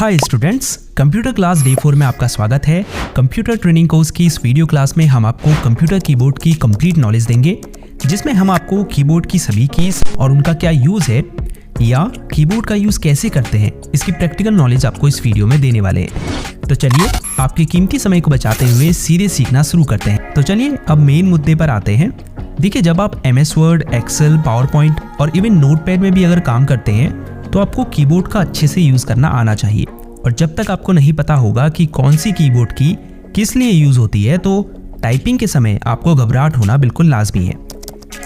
Hi students, computer class day 4 में आपका स्वागत है। कंप्यूटर ट्रेनिंग कोर्स की इस वीडियो क्लास में हम आपको कंप्यूटर कीबोर्ड की कंप्लीट नॉलेज देंगे, जिसमें हम आपको कीबोर्ड की सभी कीज और उनका क्या यूज़ है या कीबोर्ड का यूज़ कैसे करते हैं, इसकी प्रैक्टिकल नॉलेज आपको इस वीडियो में देने वाले हैं। तो चलिए आपके कीमती समय को बचाते हुए सीधे सीखना शुरू करते हैं। तो चलिए अब मेन मुद्दे पर आते हैं। देखिए, जब आप MS word, excel, power point और इवन नोटपैड में भी अगर काम करते हैं तो आपको कीबोर्ड का अच्छे से यूज़ करना आना चाहिए। और जब तक आपको नहीं पता होगा कि कौन सी कीबोर्ड की किस लिए यूज़ होती है, तो टाइपिंग के समय आपको घबराहट होना बिल्कुल लाजमी है।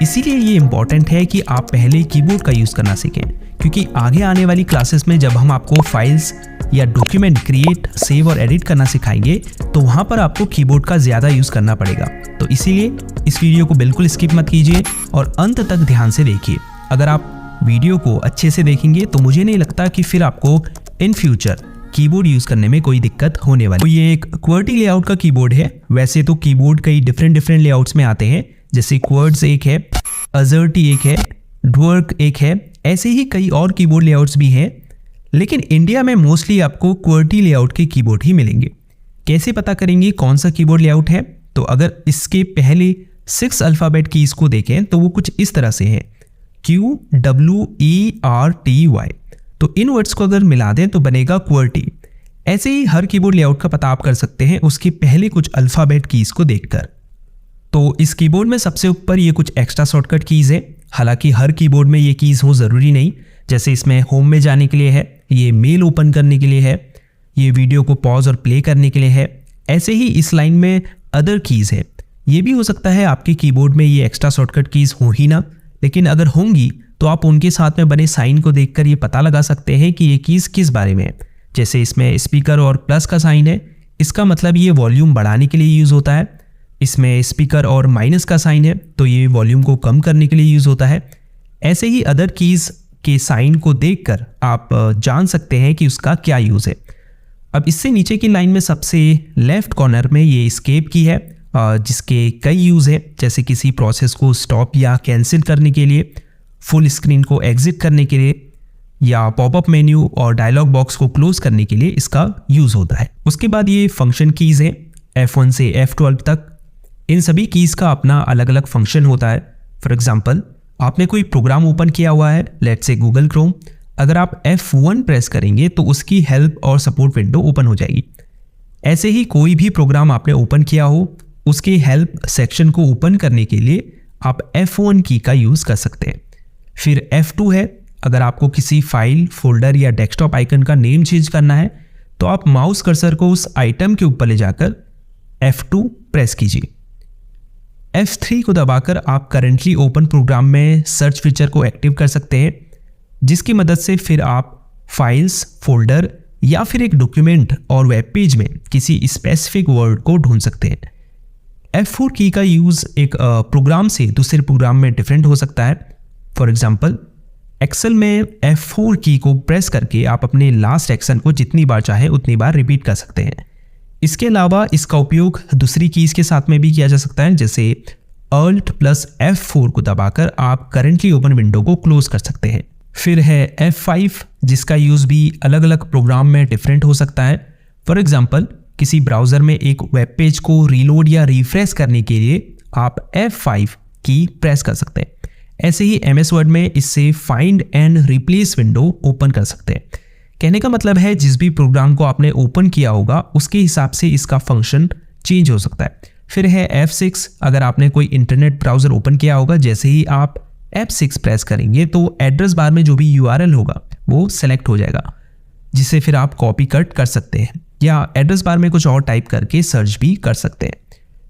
इसीलिए ये इम्पॉर्टेंट है कि आप पहले कीबोर्ड का यूज़ करना सीखें, क्योंकि आगे आने वाली क्लासेस में जब हम आपको फाइल्स या डॉक्यूमेंट क्रिएट, सेव और एडिट करना सिखाएंगे तो वहाँ पर आपको कीबोर्ड का ज़्यादा यूज़ करना पड़ेगा। तो इसीलिए इस वीडियो को बिल्कुल स्किप मत कीजिए और अंत तक ध्यान से देखिए। अगर आप वीडियो को अच्छे से देखेंगे तो मुझे नहीं लगता कि फिर आपको इन फ्यूचर कीबोर्ड यूज़ करने में कोई दिक्कत होने वाली। तो ये एक QWERTY लेआउट का कीबोर्ड है। वैसे तो कीबोर्ड कई डिफरेंट लेआउट्स में आते हैं, जैसे QWERTZ एक है, AZERTY एक है, DWORD एक है, ऐसे ही कई और कीबोर्ड लेआउट्स भी हैं। लेकिन इंडिया में मोस्टली आपको QWERTY लेआउट के कीबोर्ड ही मिलेंगे। कैसे पता करेंगे कौन सा कीबोर्ड लेआउट है? तो अगर इसके पहले 6 अल्फ़ाबेट कीज को देखें तो वो कुछ इस तरह से है, QWERTY। तो इन वर्ड्स को अगर मिला दें तो बनेगा QWERTY। ऐसे ही हर कीबोर्ड लेआउट का पता आप कर सकते हैं उसके पहले कुछ अल्फ़ाबेट कीज को देखकर। तो इस कीबोर्ड में सबसे ऊपर ये कुछ एक्स्ट्रा शॉर्टकट कीज़ है। हालांकि हर कीबोर्ड में ये कीज़ हो ज़रूरी नहीं। जैसे इसमें होम में जाने के लिए है, ये मेल ओपन करने के लिए है, ये वीडियो को पॉज और प्ले करने के लिए है। ऐसे ही इस लाइन में अदर कीज़ है। ये भी हो सकता है आपके कीबोर्ड में ये एक्स्ट्रा शॉर्टकट कीज़ हो ही ना, लेकिन अगर होंगी तो आप उनके साथ में बने साइन को देखकर ये पता लगा सकते हैं कि ये कीज़ किस बारे में है। जैसे इसमें स्पीकर और प्लस का साइन है, इसका मतलब ये वॉल्यूम बढ़ाने के लिए यूज़ होता है। इसमें स्पीकर और माइनस का साइन है, तो ये वॉल्यूम को कम करने के लिए यूज़ होता है। ऐसे ही अदर कीज़ के साइन को देखकर आप जान सकते हैं कि उसका क्या यूज़ है। अब इससे नीचे की लाइन में सबसे लेफ्ट कॉर्नर में ये एस्केप की है, जिसके कई यूज़ है, जैसे किसी प्रोसेस को स्टॉप या कैंसिल करने के लिए, फुल स्क्रीन को एग्जिट करने के लिए, या पॉपअप मेन्यू और डायलॉग बॉक्स को क्लोज करने के लिए इसका यूज़ होता है। उसके बाद ये फंक्शन कीज़ है, F1 से F12 तक। इन सभी कीज़ का अपना अलग अलग फंक्शन होता है। फॉर एग्जाम्पल, आपने कोई प्रोग्राम ओपन किया हुआ है, लेट्स से गूगल क्रोम। अगर आप F1 प्रेस करेंगे तो उसकी हेल्प और सपोर्ट विंडो ओपन हो जाएगी। ऐसे ही कोई भी प्रोग्राम आपने ओपन किया हो, उसके हेल्प सेक्शन को ओपन करने के लिए आप F1 की का यूज़ कर सकते हैं। फिर F2 है, अगर आपको किसी फाइल, फोल्डर या डेस्कटॉप आइकन का नेम चेंज करना है तो आप माउस कर्सर को उस आइटम के ऊपर ले जाकर F2 प्रेस कीजिए। F3 को दबाकर आप करंटली ओपन प्रोग्राम में सर्च फीचर को एक्टिव कर सकते हैं, जिसकी मदद से फिर आप फाइल्स, फोल्डर या फिर एक डॉक्यूमेंट और वेब पेज में किसी स्पेसिफिक वर्ड को ढूंढ सकते हैं। F4 की का यूज़ एक प्रोग्राम से दूसरे प्रोग्राम में डिफरेंट हो सकता है। फॉर एग्जाम्पल, एक्सेल में F4 की को प्रेस करके आप अपने लास्ट एक्शन को जितनी बार चाहे उतनी बार रिपीट कर सकते हैं। इसके अलावा इसका उपयोग दूसरी कीज़ के साथ में भी किया जा सकता है, जैसे Alt + F4 को दबाकर आप करंटली ओपन विंडो को क्लोज कर सकते हैं। फिर है F5, जिसका यूज़ भी अलग अलग प्रोग्राम में डिफरेंट हो सकता है। फॉर एग्जाम्पल, किसी ब्राउज़र में एक वेब पेज को रीलोड या रिफ्रेश करने के लिए आप F5 की प्रेस कर सकते हैं। ऐसे ही MS वर्ड में इससे find and replace window open कर सकते हैं। कहने का मतलब है जिस भी प्रोग्राम को आपने ओपन किया होगा उसके हिसाब से इसका फंक्शन चेंज हो सकता है। फिर है F6, अगर आपने कोई इंटरनेट ब्राउज़र ओपन किया होगा, जैसे ही आप F6 प्रेस करेंगे तो एड्रेस बार में जो भी URL होगा वो सेलेक्ट हो जाएगा, जिसे फिर आप कॉपी कट कर सकते हैं या एड्रेस बार में कुछ और टाइप करके सर्च भी कर सकते हैं।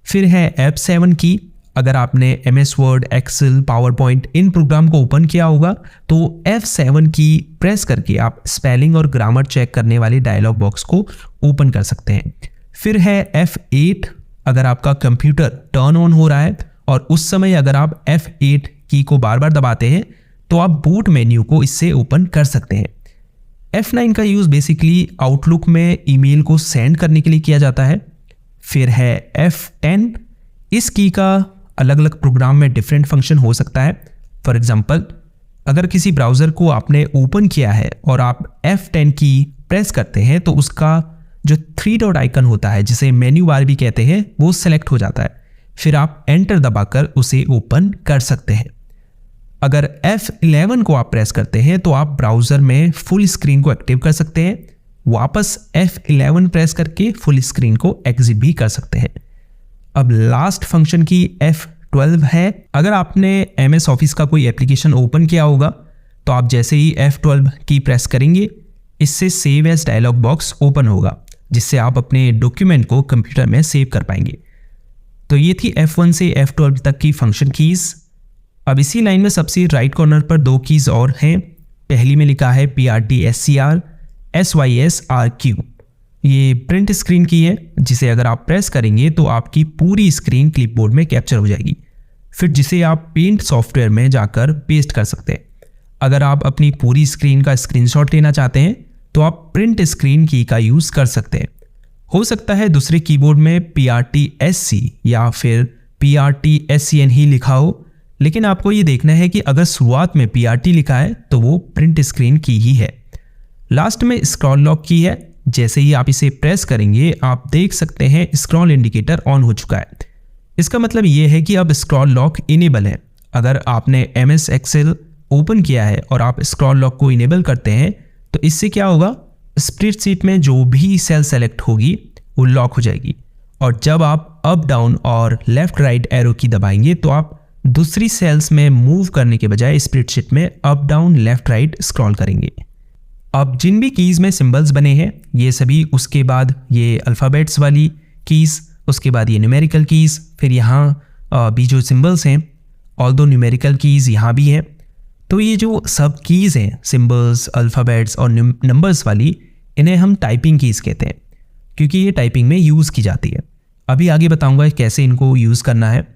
फिर है F7 की, अगर आपने MS word, excel, power point इन प्रोग्राम को ओपन किया होगा तो F7 की प्रेस करके आप स्पेलिंग और ग्रामर चेक करने वाले डायलॉग बॉक्स को ओपन कर सकते हैं। फिर है F8, अगर आपका कंप्यूटर टर्न ऑन हो रहा है और उस समय अगर आप F8 की को बार बार दबाते हैं तो आप बूट मेन्यू को इससे ओपन कर सकते हैं। F9 का यूज़ बेसिकली आउटलुक में ईमेल को सेंड करने के लिए किया जाता है। फिर है F10, इस की का अलग अलग प्रोग्राम में डिफरेंट फंक्शन हो सकता है। फॉर एग्जाम्पल, अगर किसी ब्राउज़र को आपने ओपन किया है और आप F10 की प्रेस करते हैं तो उसका जो 3 डॉट आइकन होता है, जिसे मेन्यू बार भी कहते हैं, वो सेलेक्ट हो जाता है। फिर आप एंटर दबाकर उसे ओपन कर सकते हैं। अगर F11 को आप प्रेस करते हैं तो आप ब्राउज़र में फुल स्क्रीन को एक्टिव कर सकते हैं। वापस F11 प्रेस करके फुल स्क्रीन को एग्जिट भी कर सकते हैं। अब लास्ट फंक्शन की F12 है। अगर आपने MS ऑफिस का कोई एप्लीकेशन ओपन किया होगा तो आप जैसे ही F12 की प्रेस करेंगे, इससे save as dialog box open होगा, जिससे आप अपने डॉक्यूमेंट को कंप्यूटर में सेव कर पाएंगे। तो ये थी F1 से F12 तक की फंक्शन कीज़। अब इसी लाइन में सबसे राइट कॉर्नर पर 2 कीज़ और हैं। पहली में लिखा है PRT/SCR SYSRQ। ये प्रिंट स्क्रीन की है, जिसे अगर आप प्रेस करेंगे तो आपकी पूरी स्क्रीन क्लिपबोर्ड में कैप्चर हो जाएगी, फिर जिसे आप पेंट सॉफ्टवेयर में जाकर पेस्ट कर सकते हैं। अगर आप अपनी पूरी स्क्रीन का स्क्रीनशॉट लेना चाहते हैं तो आप प्रिंट स्क्रीन की का यूज़ कर सकते हैं। हो सकता है दूसरे कीबोर्ड में PRT/SC या फिर PRT/SCN ही लिखा हो, लेकिन आपको ये देखना है कि अगर शुरुआत में PRT लिखा है तो वो प्रिंट स्क्रीन की ही है। लास्ट में स्क्रॉल लॉक की है। जैसे ही आप इसे प्रेस करेंगे आप देख सकते हैं स्क्रॉल इंडिकेटर ऑन हो चुका है। इसका मतलब ये है कि अब स्क्रॉल लॉक इनेबल है। अगर आपने MS Excel ओपन किया है और आप स्क्रॉल लॉक को इनेबल करते हैं तो इससे क्या होगा, स्प्रेडशीट में जो भी सेल सेलेक्ट होगी वो लॉक हो जाएगी, और जब आप अप डाउन और लेफ्ट राइट एरो की दबाएंगे तो आप दूसरी सेल्स में मूव करने के बजाय स्प्रेडशीट में up down left right scroll करेंगे। अब जिन भी कीज़ में सिंबल्स बने हैं ये सभी, उसके बाद ये अल्फ़ाबेट्स वाली कीज़, उसके बाद ये न्यूमेरिकल कीज़, फिर यहाँ भी जो सिंबल्स हैं, ऑल्दो न्यूमेरिकल कीज़ यहाँ भी हैं। तो ये जो सब कीज़ हैं, सिंबल्स, अल्फ़ाबेट्स और नंबर्स वाली, इन्हें हम टाइपिंग कीज़ कहते हैं, क्योंकि ये टाइपिंग में यूज़ की जाती है। अभी आगे बताऊँगा कैसे इनको यूज़ करना है।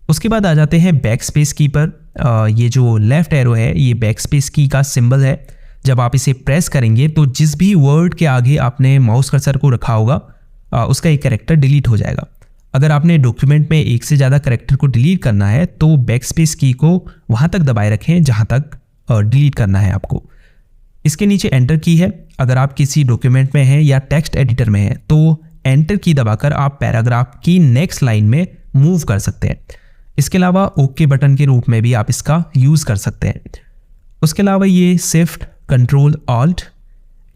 उसके बाद आ जाते हैं बैक स्पेस की पर। ये जो लेफ़्ट एरो है ये बैक स्पेस की का सिंबल है। जब आप इसे प्रेस करेंगे तो जिस भी वर्ड के आगे आपने माउस कर्सर को रखा होगा उसका एक कैरेक्टर डिलीट हो जाएगा। अगर आपने डॉक्यूमेंट में एक से ज़्यादा कैरेक्टर को डिलीट करना है तो बैक स्पेस की को वहाँ तक दबाए रखें जहाँ तक डिलीट करना है आपको। इसके नीचे एंटर की है। अगर आप किसी डॉक्यूमेंट में हैं या टेक्स्ट एडिटर में हैं तो एंटर की दबाकर आप पैराग्राफ की नेक्स्ट लाइन में मूव कर सकते हैं। इसके अलावा ओके बटन के रूप में भी आप इसका यूज़ कर सकते हैं। उसके अलावा ये शिफ्ट, कंट्रोल, ऑल्ट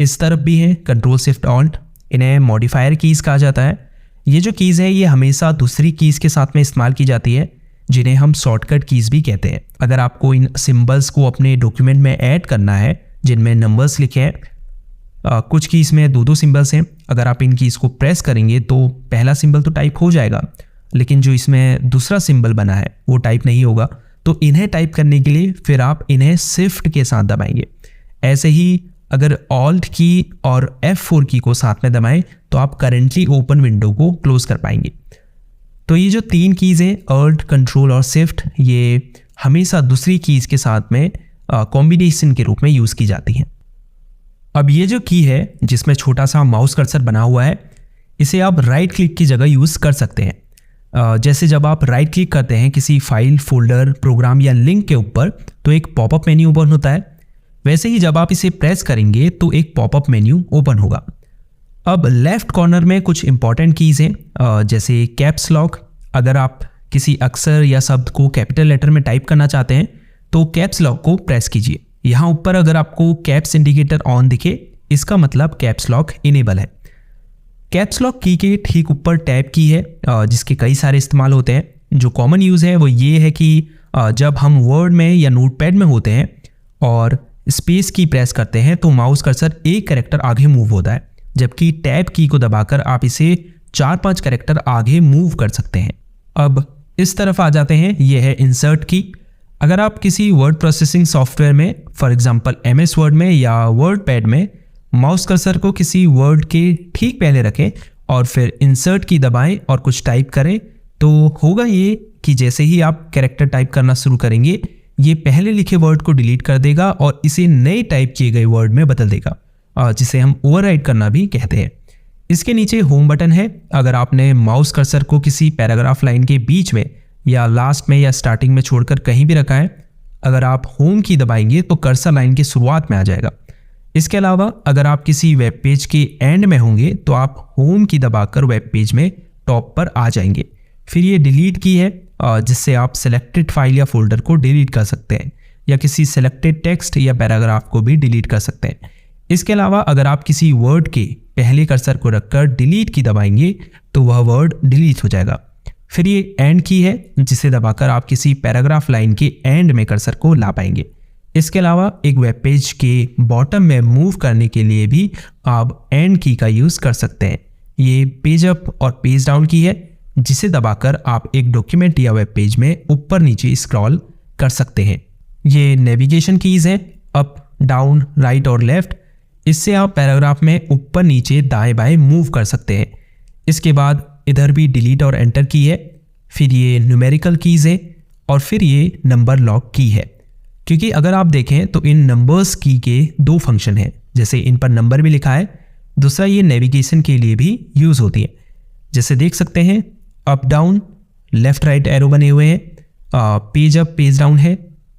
इस तरफ भी हैं, कंट्रोल शिफ्ट ऑल्ट। इन्हें मॉडिफायर कीज़ कहा जाता है। ये जो कीज़ है ये हमेशा दूसरी कीज़ के साथ में इस्तेमाल की जाती है, जिन्हें हम शॉर्टकट कीज़ भी कहते हैं। अगर आपको इन सिंबल्स को अपने डॉक्यूमेंट में ऐड करना है जिनमें नंबर्स लिखे हैं, कुछ कीज़ में 2-2 सिंबल्स हैं, अगर आप इन कीज़ को प्रेस करेंगे तो पहला सिंबल तो टाइप हो जाएगा, लेकिन जो इसमें दूसरा सिंबल बना है वो टाइप नहीं होगा। तो इन्हें टाइप करने के लिए फिर आप इन्हें शिफ्ट के साथ दबाएंगे। ऐसे ही अगर ऑल्ट की और F4 की को साथ में दबाएं तो आप करेंटली ओपन विंडो को क्लोज कर पाएंगे। तो ये जो 3 कीज़ हैं, ऑल्ट, कंट्रोल और शिफ्ट, ये हमेशा दूसरी कीज़ के साथ में कॉम्बिनेशन के रूप में यूज़ की जाती हैं। अब ये जो की है जिसमें छोटा सा माउस कर्सर बना हुआ है, इसे आप राइट क्लिक की जगह यूज़ कर सकते हैं। जैसे जब आप राइट क्लिक करते हैं किसी फाइल, फोल्डर, प्रोग्राम या लिंक के ऊपर तो एक पॉपअप मेन्यू ओपन होता है, वैसे ही जब आप इसे प्रेस करेंगे तो एक पॉपअप मेन्यू ओपन होगा। अब लेफ्ट कॉर्नर में कुछ इंपॉर्टेंट कीज़ हैं, जैसे कैप्स लॉक। अगर आप किसी अक्षर या शब्द को कैपिटल लेटर में टाइप करना चाहते हैं तो कैप्स लॉक को प्रेस कीजिए। यहाँ ऊपर अगर आपको कैप्स इंडिकेटर ऑन दिखे, इसका मतलब कैप्स लॉक इनेबल है। कैप्स लॉक की के ठीक ऊपर टैब की है, जिसके कई सारे इस्तेमाल होते हैं। जो कॉमन यूज़ है वो ये है कि जब हम वर्ड में या नोटपैड में होते हैं और स्पेस की प्रेस करते हैं तो माउस कर्सर एक कैरेक्टर आगे मूव होता है, जबकि टैब की को दबाकर आप इसे 4-5 कैरेक्टर आगे मूव कर सकते हैं। अब इस तरफ आ जाते हैं, ये है इंसर्ट की। अगर आप किसी वर्ड प्रोसेसिंग सॉफ्टवेयर में, फॉर एग्जांपल MS वर्ड में या वर्ड पैड में, माउस कर्सर को किसी वर्ड के ठीक पहले रखें और फिर इंसर्ट की दबाएं और कुछ टाइप करें, तो होगा ये कि जैसे ही आप कैरेक्टर टाइप करना शुरू करेंगे ये पहले लिखे वर्ड को डिलीट कर देगा और इसे नए टाइप किए गए वर्ड में बदल देगा, जिसे हम ओवरराइट करना भी कहते हैं। इसके नीचे होम बटन है। अगर आपने माउस कर्सर को किसी पैराग्राफ लाइन के बीच में या लास्ट में या स्टार्टिंग में छोड़कर कहीं भी रखा है, अगर आप होम की दबाएंगे तो कर्सर लाइन की शुरुआत में आ जाएगा। इसके अलावा अगर आप किसी वेब पेज के एंड में होंगे तो आप होम की दबाकर वेब पेज में टॉप पर आ जाएंगे। फिर ये डिलीट की है जिससे आप सिलेक्टेड फाइल या फोल्डर को डिलीट कर सकते हैं या किसी सिलेक्टेड टेक्स्ट या पैराग्राफ को भी डिलीट कर सकते हैं। इसके अलावा अगर आप किसी वर्ड के पहले कर्सर को रखकर डिलीट की दबाएंगे तो वह वर्ड डिलीट हो जाएगा। फिर ये एंड की है जिसे दबाकर आप किसी पैराग्राफ लाइन के एंड में कर्सर को ला पाएंगे। इसके अलावा एक वेब पेज के बॉटम में मूव करने के लिए भी आप एंड की का यूज़ कर सकते हैं। ये पेज अप और पेज डाउन की है जिसे दबाकर आप एक डॉक्यूमेंट या वेब पेज में ऊपर नीचे स्क्रॉल कर सकते हैं। ये नेविगेशन कीज़ हैं, अप डाउन राइट और लेफ्ट। इससे आप पैराग्राफ में ऊपर नीचे दाएं बाएं मूव कर सकते हैं। इसके बाद इधर भी डिलीट और एंटर की है। फिर ये न्यूमेरिकल कीज़ है और फिर ये नंबर लॉक की है। क्योंकि अगर आप देखें तो इन नंबर्स की के दो फंक्शन हैं, जैसे इन पर नंबर भी लिखा है, दूसरा ये नेविगेशन के लिए भी यूज़ होती है। जैसे देख सकते हैं up down left right arrow बने हुए हैं, पेज अप पेज डाउन है,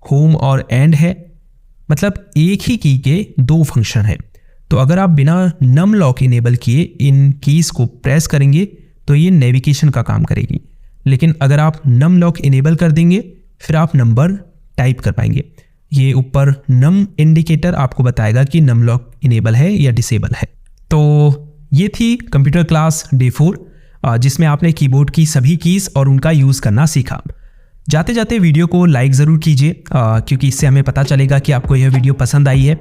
होम और एंड है, मतलब एक ही की के दो फंक्शन है। तो अगर आप बिना नम लॉक इनेबल किए इन कीज़ को प्रेस करेंगे तो ये नेविगेशन का काम करेगी, लेकिन अगर आप नम लॉक इनेबल कर देंगे फिर आप नंबर टाइप कर पाएंगे। ये ऊपर नम इंडिकेटर आपको बताएगा कि नम लॉक इनेबल है या डिसेबल है। तो ये थी कंप्यूटर क्लास डे 4 जिसमें आपने कीबोर्ड की सभी कीज़ और उनका यूज़ करना सीखा। जाते जाते वीडियो को लाइक ज़रूर कीजिए क्योंकि इससे हमें पता चलेगा कि आपको यह वीडियो पसंद आई है।